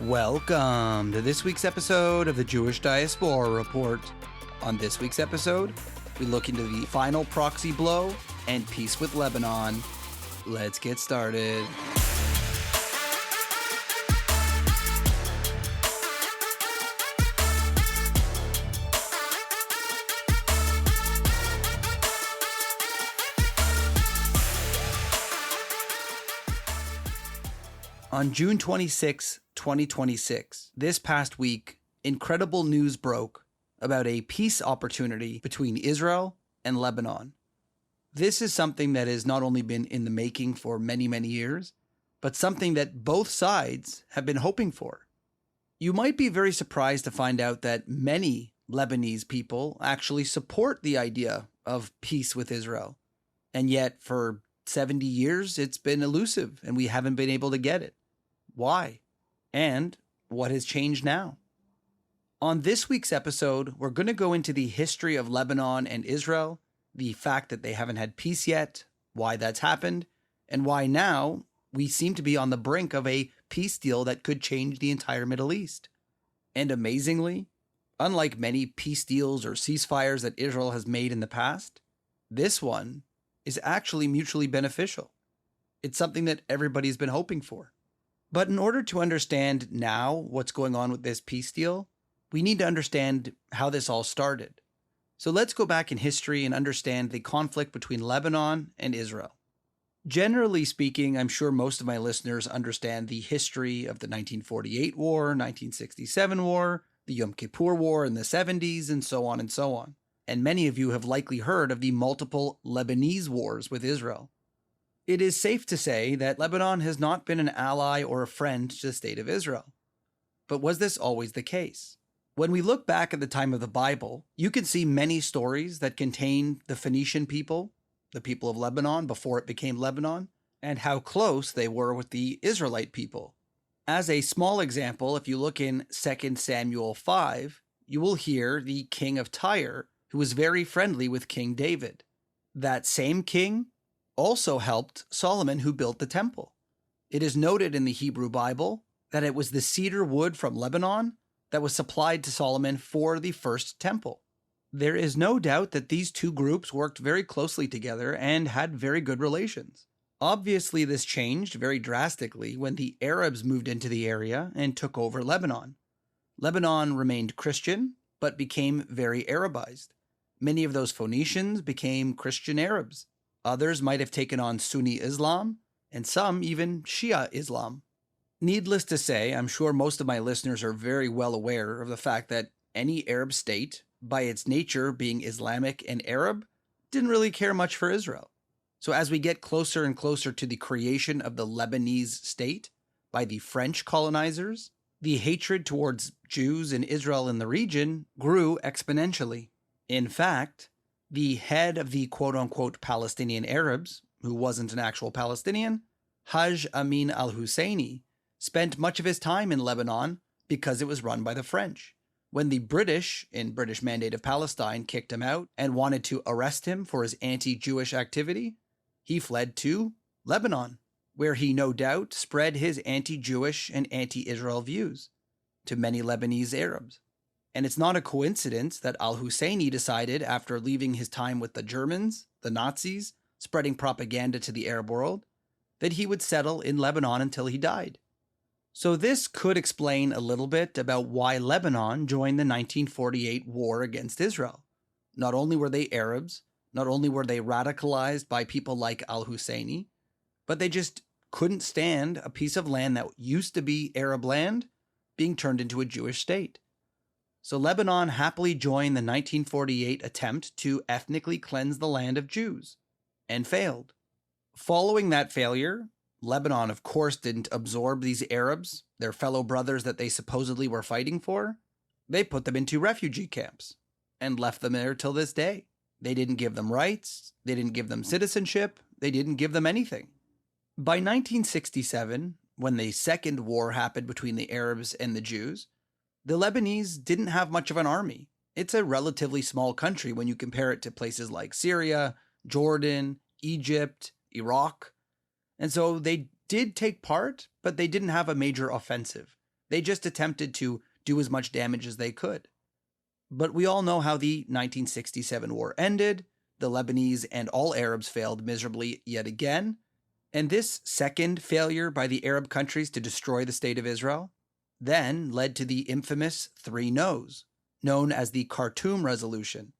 Welcome to this week's episode of the Jewish Diaspora Report. On this week's episode, we look into the final proxy blow and peace with Lebanon. Let's get started. On June 26, 2026, this past week, incredible news broke about a peace opportunity between Israel and Lebanon. This is something that has not only been in the making for many, many years, but something that both sides have been hoping for. You might be very surprised to find out that many Lebanese people actually support the idea of peace with Israel. And yet, for 70 years, it's been elusive and we haven't been able to get it. Why? And what has changed now? On this week's episode, we're going to go into the history of Lebanon and Israel, the fact that they haven't had peace yet, why that's happened, and why now we seem to be on the brink of a peace deal that could change the entire Middle East. And amazingly, unlike many peace deals or ceasefires that Israel has made in the past, this one is actually mutually beneficial. It's something that everybody's been hoping for. But in order to understand now what's going on with this peace deal, we need to understand how this all started. So let's go back in history and understand the conflict between Lebanon and Israel. Generally speaking, I'm sure most of my listeners understand the history of the 1948 war, 1967 war, the Yom Kippur War in the 70s, and so on and so on. And many of you have likely heard of the multiple Lebanese wars with Israel. It is safe to say that Lebanon has not been an ally or a friend to the state of Israel. But was this always the case? When we look back at the time of the Bible, you can see many stories that contain the Phoenician people, the people of Lebanon before it became Lebanon, and how close they were with the Israelite people. As a small example, if you look in 2 Samuel 5, you will hear the king of Tyre, who was very friendly with King David. That same king also helped Solomon, who built the temple. It is noted in the Hebrew Bible that it was the cedar wood from Lebanon that was supplied to Solomon for the first temple. There is no doubt that these two groups worked very closely together and had very good relations. Obviously, this changed very drastically when the Arabs moved into the area and took over Lebanon. Lebanon remained Christian, but became very Arabized. Many of those Phoenicians became Christian Arabs. Others might have taken on Sunni Islam, and some even Shia Islam. Needless to say, I'm sure most of my listeners are very well aware of the fact that any Arab state, by its nature being Islamic and Arab, didn't really care much for Israel. So as we get closer and closer to the creation of the Lebanese state by the French colonizers, the hatred towards Jews and Israel in the region grew exponentially. In fact, the head of the quote-unquote Palestinian Arabs, who wasn't an actual Palestinian, Haj Amin al-Husseini, spent much of his time in Lebanon because it was run by the French. When the British, in British Mandate of Palestine, kicked him out and wanted to arrest him for his anti-Jewish activity, he fled to Lebanon, where he no doubt spread his anti-Jewish and anti-Israel views to many Lebanese Arabs. And it's not a coincidence that al-Husseini decided, after leaving his time with the Germans, the Nazis, spreading propaganda to the Arab world, that he would settle in Lebanon until he died. So this could explain a little bit about why Lebanon joined the 1948 war against Israel. Not only were they Arabs, not only were they radicalized by people like al-Husseini, but they just couldn't stand a piece of land that used to be Arab land being turned into a Jewish state. So Lebanon happily joined the 1948 attempt to ethnically cleanse the land of Jews, and failed. Following that failure, Lebanon, of course, didn't absorb these Arabs, their fellow brothers that they supposedly were fighting for. They put them into refugee camps and left them there till this day. They didn't give them rights, they didn't give them citizenship, they didn't give them anything. By 1967, when the second war happened between the Arabs and the Jews, the Lebanese didn't have much of an army. It's a relatively small country when you compare it to places like Syria, Jordan, Egypt, Iraq. And so they did take part, but they didn't have a major offensive. They just attempted to do as much damage as they could. But we all know how the 1967 war ended. The Lebanese and all Arabs failed miserably yet again. And this second failure by the Arab countries to destroy the state of Israel then led to the infamous 3 no's, known as the Khartoum Resolution.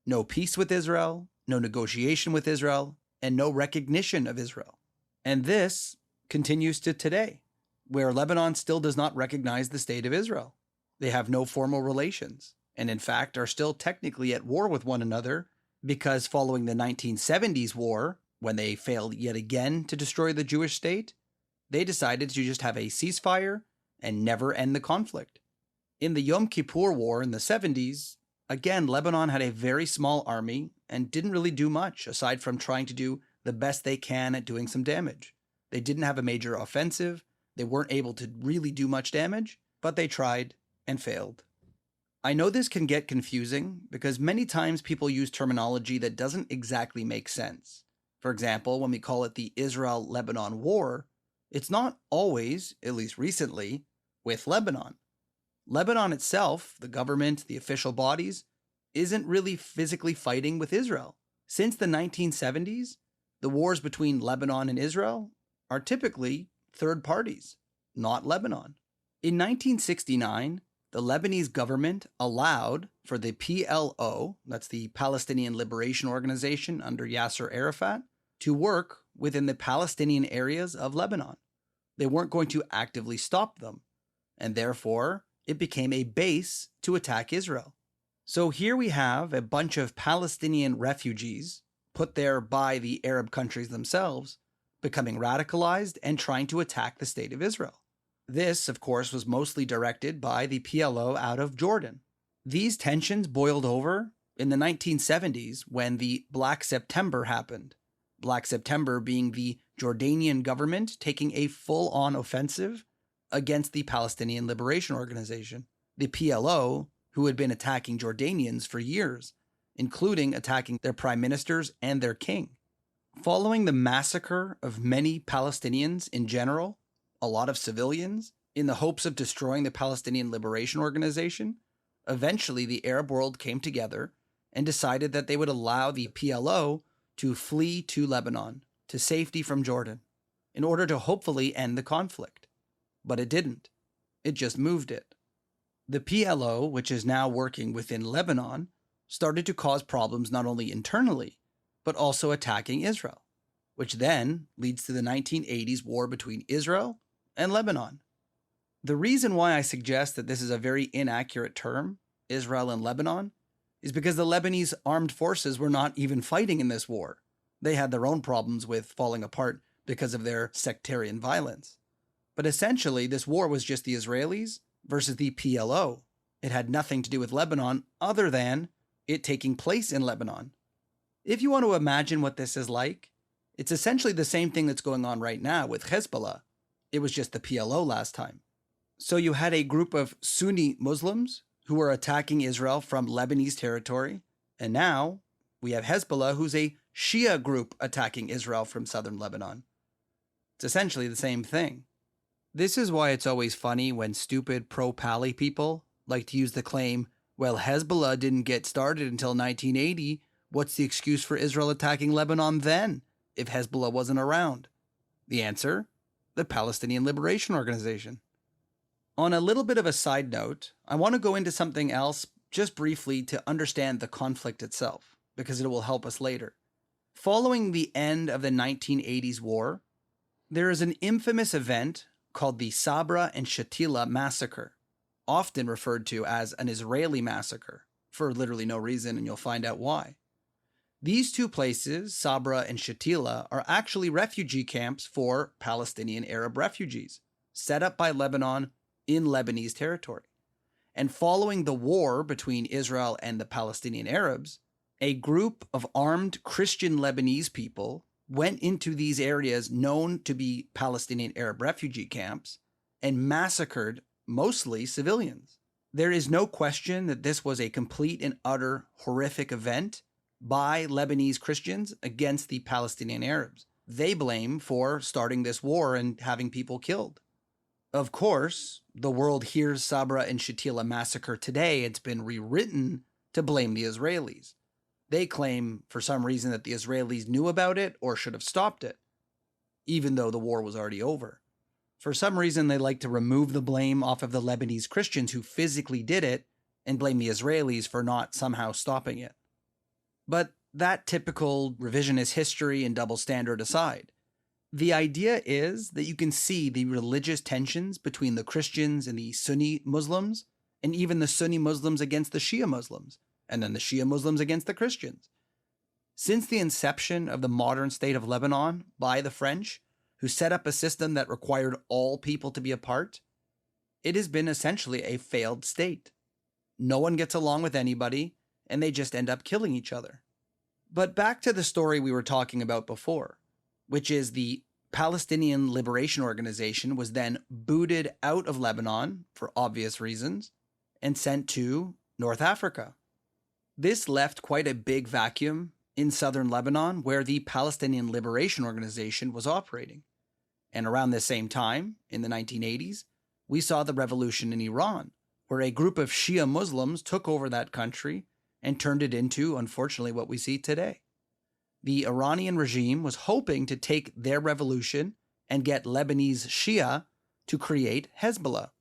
No peace with Israel, no negotiation with Israel, and no recognition of Israel. And this continues to today, where Lebanon still does not recognize the state of Israel. They have no formal relations, and in fact are still technically at war with one another because following the 1970s war, when they failed yet again to destroy the Jewish state, they decided to just have a ceasefire and never end the conflict. In the Yom Kippur War in the 70s, again, Lebanon had a very small army and didn't really do much aside from trying to do the best they can at doing some damage. They didn't have a major offensive. They weren't able to really do much damage, but they tried and failed. I know this can get confusing because many times people use terminology that doesn't exactly make sense. For example, when we call it the Israel-Lebanon War, it's not always, at least recently, with Lebanon. Lebanon itself, the government, the official bodies, isn't really physically fighting with Israel. Since the 1970s, the wars between Lebanon and Israel are typically third parties, not Lebanon. In 1969, the Lebanese government allowed for the PLO, that's the Palestinian Liberation Organization under Yasser Arafat, to work within the Palestinian areas of Lebanon. They weren't going to actively stop them, and therefore it became a base to attack Israel. So here we have a bunch of Palestinian refugees put there by the Arab countries themselves, becoming radicalized and trying to attack the state of Israel. This, of course, was mostly directed by the PLO out of Jordan. These tensions boiled over in the 1970s when the Black September happened. Black September being the Jordanian government taking a full-on offensive against the Palestinian Liberation Organization, the PLO, who had been attacking Jordanians for years, including attacking their prime ministers and their king. Following the massacre of many Palestinians in general, a lot of civilians, in the hopes of destroying the Palestinian Liberation Organization, eventually the Arab world came together and decided that they would allow the PLO to flee to Lebanon, to safety from Jordan, in order to hopefully end the conflict. But it didn't. It just moved it. The PLO, which is now working within Lebanon, started to cause problems not only internally, but also attacking Israel, which then leads to the 1980s war between Israel and Lebanon. The reason why I suggest that this is a very inaccurate term, Israel and Lebanon, is because the Lebanese armed forces were not even fighting in this war. They had their own problems with falling apart because of their sectarian violence. But essentially, this war was just the Israelis versus the PLO. It had nothing to do with Lebanon other than it taking place in Lebanon. If you want to imagine what this is like, it's essentially the same thing that's going on right now with Hezbollah. It was just the PLO last time. So you had a group of Sunni Muslims who were attacking Israel from Lebanese territory, and now we have Hezbollah, who's a Shia group attacking Israel from southern Lebanon. It's essentially the same thing. This is why it's always funny when stupid pro-Pali people like to use the claim, well, Hezbollah didn't get started until 1980. What's the excuse for Israel attacking Lebanon then, if Hezbollah wasn't around? The answer? The Palestinian Liberation Organization. On a little bit of a side note, I want to go into something else just briefly to understand the conflict itself, because it will help us later. Following the end of the 1980s war, there is an infamous event called the Sabra and Shatila massacre, often referred to as an Israeli massacre, for literally no reason, and you'll find out why. These two places, Sabra and Shatila, are actually refugee camps for Palestinian Arab refugees, set up by Lebanon in Lebanese territory. And following the war between Israel and the Palestinian Arabs, a group of armed Christian Lebanese people went into these areas known to be Palestinian Arab refugee camps and massacred mostly civilians. There is no question that this was a complete and utter horrific event by Lebanese Christians against the Palestinian Arabs. They blame for starting this war and having people killed. Of course, the world hears Sabra and Shatila massacre today. It's been rewritten to blame the Israelis. They claim for some reason that the Israelis knew about it or should have stopped it, even though the war was already over. For some reason, they like to remove the blame off of the Lebanese Christians who physically did it and blame the Israelis for not somehow stopping it. But that typical revisionist history and double standard aside, the idea is that you can see the religious tensions between the Christians and the Sunni Muslims, and even the Sunni Muslims against the Shia Muslims, and then the Shia Muslims against the Christians. Since the inception of the modern state of Lebanon by the French, who set up a system that required all people to be a part, it has been essentially a failed state. No one gets along with anybody, and they just end up killing each other. But back to the story we were talking about before, which is the Palestinian Liberation Organization was then booted out of Lebanon for obvious reasons and sent to North Africa. This left quite a big vacuum in southern Lebanon where the Palestinian Liberation Organization was operating. And around the same time, in the 1980s, we saw the revolution in Iran, where a group of Shia Muslims took over that country and turned it into, unfortunately, what we see today. The Iranian regime was hoping to take their revolution and get Lebanese Shia to create Hezbollah,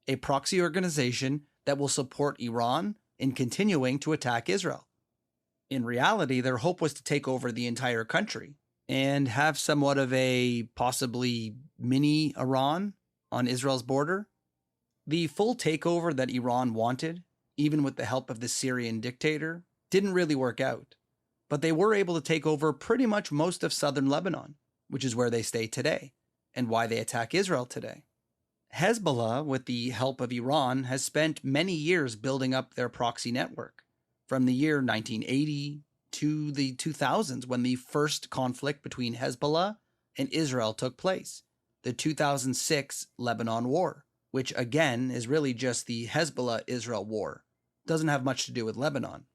a proxy organization that will support Iran in continuing to attack Israel. In reality, their hope was to take over the entire country and have somewhat of a possibly mini Iran on Israel's border. The full takeover that Iran wanted, even with the help of the Syrian dictator, didn't really work out. But they were able to take over pretty much most of southern Lebanon, which is where they stay today, and why they attack Israel today. Hezbollah, with the help of Iran, has spent many years building up their proxy network, from the year 1980 to the 2000s when the first conflict between Hezbollah and Israel took place, the 2006 Lebanon War, which again is really just the Hezbollah-Israel war. Doesn't have much to do with Lebanon.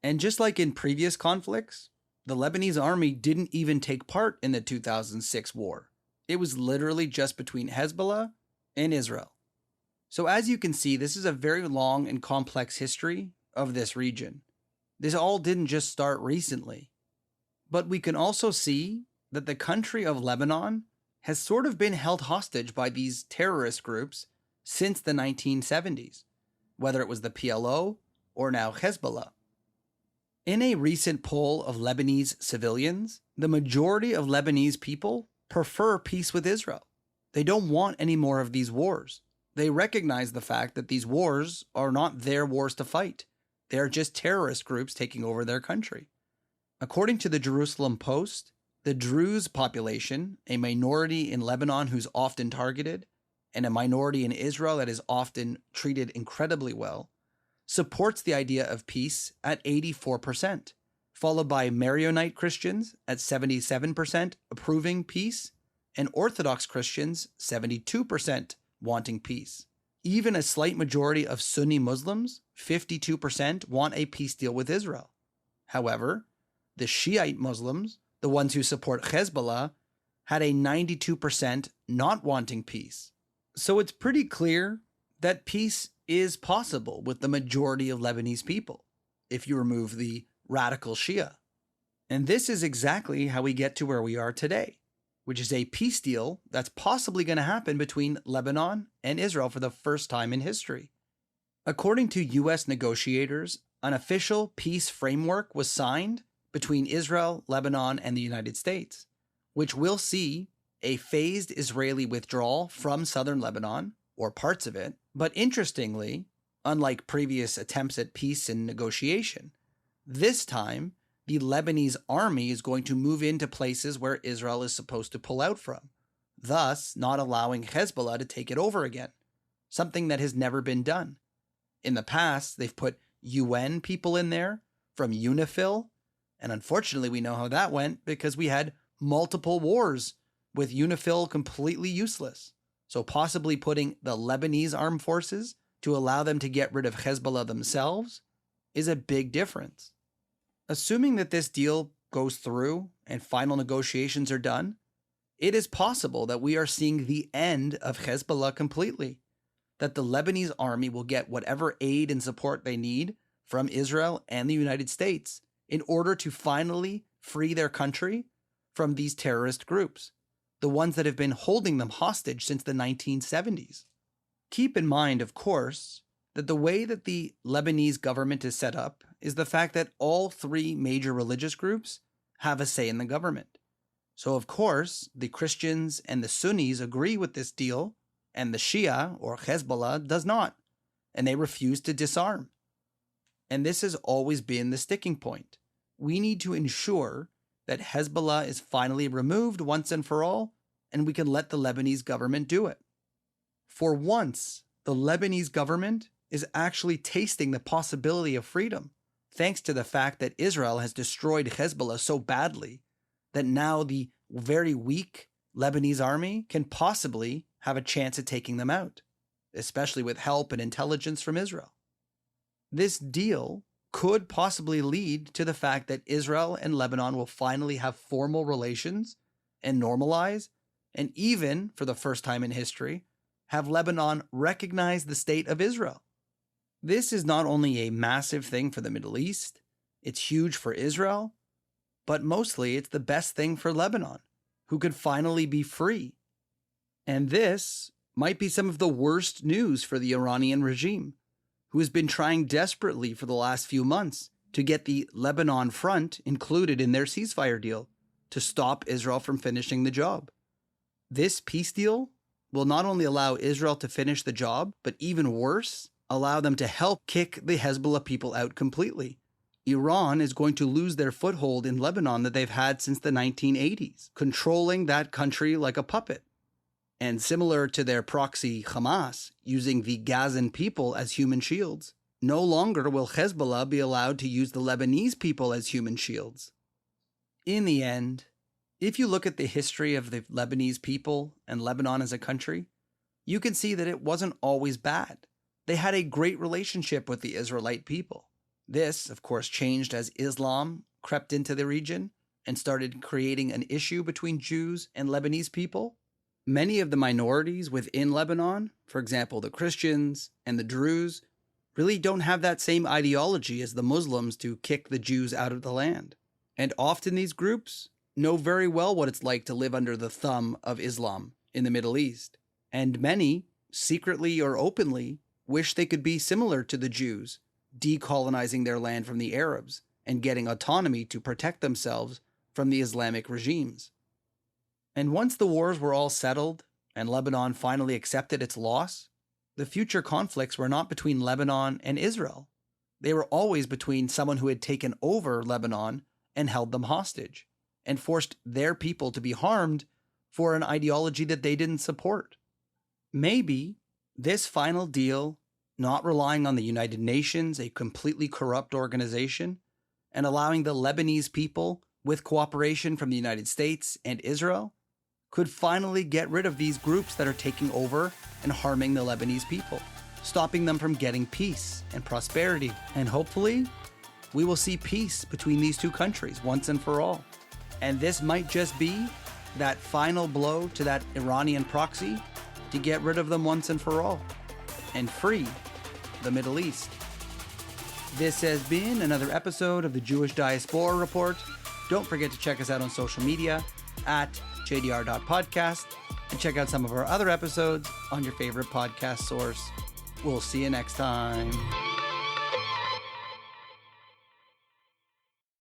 And just like in previous conflicts, the Lebanese army didn't even take part in the 2006 war. It was literally just between Hezbollah and Israel. So as you can see, this is a very long and complex history of this region. This all didn't just start recently. But we can also see that the country of Lebanon has sort of been held hostage by these terrorist groups since the 1970s, whether it was the PLO or now Hezbollah. In a recent poll of Lebanese civilians, the majority of Lebanese people prefer peace with Israel. They don't want any more of these wars. They recognize the fact that these wars are not their wars to fight. They are just terrorist groups taking over their country. According to the Jerusalem Post, the Druze population, a minority in Lebanon who's often targeted, and a minority in Israel that is often treated incredibly well, supports the idea of peace at 84%, followed by Maronite Christians at 77% approving peace, and Orthodox Christians 72% wanting peace. Even a slight majority of Sunni Muslims, 52%, want a peace deal with Israel. However, the Shiite Muslims, the ones who support Hezbollah, had a 92% not wanting peace. So it's pretty clear that peace is possible with the majority of Lebanese people, if you remove the radical Shia. And this is exactly how we get to where we are today, which is a peace deal that's possibly going to happen between Lebanon and Israel for the first time in history. According to U.S. negotiators, an official peace framework was signed between Israel, Lebanon, and the United States, which will see a phased Israeli withdrawal from southern Lebanon, or parts of it. But interestingly, unlike previous attempts at peace and negotiation, this time the Lebanese army is going to move into places where Israel is supposed to pull out from, thus not allowing Hezbollah to take it over again, something that has never been done. In the past, they've put UN people in there from UNIFIL, and unfortunately we know how that went because we had multiple wars with UNIFIL completely useless. So possibly putting the Lebanese armed forces to allow them to get rid of Hezbollah themselves is a big difference. Assuming that this deal goes through and final negotiations are done, It is possible that we are seeing the end of Hezbollah completely, that the Lebanese army will get whatever aid and support they need from Israel and the United States in order to finally free their country from these terrorist groups, the ones that have been holding them hostage since the 1970s. Keep in mind, of course, that the way that the Lebanese government is set up is the fact that all three major religious groups have a say in the government. So, of course, the Christians and the Sunnis agree with this deal, and the Shia, or Hezbollah, does not, and they refuse to disarm. And this has always been the sticking point. We need to ensure that Hezbollah is finally removed once and for all, and we can let the Lebanese government do it. For once, the Lebanese government is actually tasting the possibility of freedom, thanks to the fact that Israel has destroyed Hezbollah so badly that now the very weak Lebanese army can possibly have a chance at taking them out, especially with help and intelligence from Israel. This deal could possibly lead to the fact that Israel and Lebanon will finally have formal relations and normalize, and even, for the first time in history, have Lebanon recognize the state of Israel. This is not only a massive thing for the Middle East, it's huge for Israel, but mostly it's the best thing for Lebanon, who could finally be free. And this might be some of the worst news for the Iranian regime, who has been trying desperately for the last few months to get the Lebanon front included in their ceasefire deal to stop Israel from finishing the job. This peace deal will not only allow Israel to finish the job, but even worse, allow them to help kick the Hezbollah people out completely. Iran is going to lose their foothold in Lebanon that they've had since the 1980s, controlling that country like a puppet. And similar to their proxy Hamas, using the Gazan people as human shields, no longer will Hezbollah be allowed to use the Lebanese people as human shields. In the end, if you look at the history of the Lebanese people and Lebanon as a country, you can see that it wasn't always bad. They had a great relationship with the Israelite people. This, of course, changed as Islam crept into the region and started creating an issue between Jews and Lebanese people. Many of the minorities within Lebanon, for example, the Christians and the Druze, really don't have that same ideology as the Muslims to kick the Jews out of the land. And often these groups know very well what it's like to live under the thumb of Islam in the Middle East. And many, secretly or openly, wish they could be similar to the Jews, decolonizing their land from the Arabs and getting autonomy to protect themselves from the Islamic regimes. And once the wars were all settled and Lebanon finally accepted its loss, the future conflicts were not between Lebanon and Israel. They were always between someone who had taken over Lebanon and held them hostage and forced their people to be harmed for an ideology that they didn't support. Maybe this final deal, not relying on the United Nations, a completely corrupt organization, and allowing the Lebanese people, with cooperation from the United States and Israel, could finally get rid of these groups that are taking over and harming the Lebanese people, stopping them from getting peace and prosperity. And hopefully, we will see peace between these two countries once and for all. And this might just be that final blow to that Iranian proxy to get rid of them once and for all and free the Middle East. This has been another episode of the Jewish Diaspora Report. Don't forget to check us out on social media at jdr.podcast and check out some of our other episodes on your favorite podcast source. We'll see you next time.